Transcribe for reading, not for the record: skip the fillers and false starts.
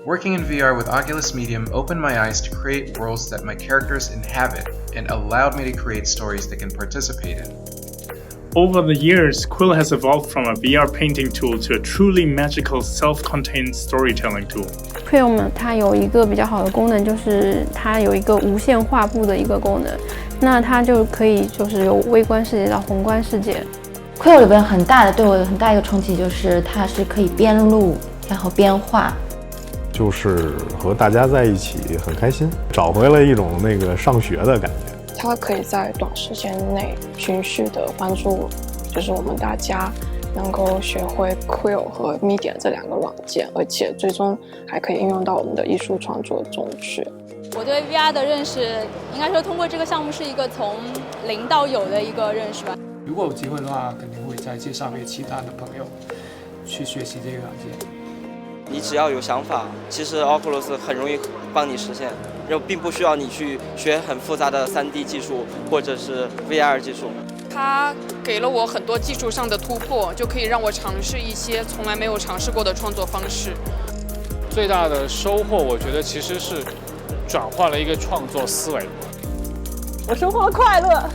Working in VR with Oculus Medium opened my eyes to create worlds that my characters inhabit and allowed me to create stories they can participate in. Over the years, Quill has evolved from a VR painting tool to a truly magical self-contained storytelling tool. Quill 它有一个比较好的功能，就是它有一个无限画布的一个功能，那它就可以就是由微观世界到宏观世界。Quill 里边对我有很大一个冲击，就是它是可以边录然后边画。就是和大家在一起很开心，找回了一种那个上学的感觉。它可以在短时间内循序的帮助，就是我们大家能够学会 Quill 和 Media 这两个软件，而且最终还可以应用到我们的艺术创作中去。我对 VR 的认识，应该说通过这个项目是一个从零到有的一个认识吧。如果有机会的话，肯定会再介绍给其他的朋友去学习这个软件。你只要有想法，其实 Oculus 很容易帮你实现，然后并不需要你去学很复杂的3D 技术或者是 VR 技术。它给了我很多技术上的突破，就可以让我尝试一些从来没有尝试过的创作方式。最大的收获，我觉得其实是转换了一个创作思维。我收获了快乐。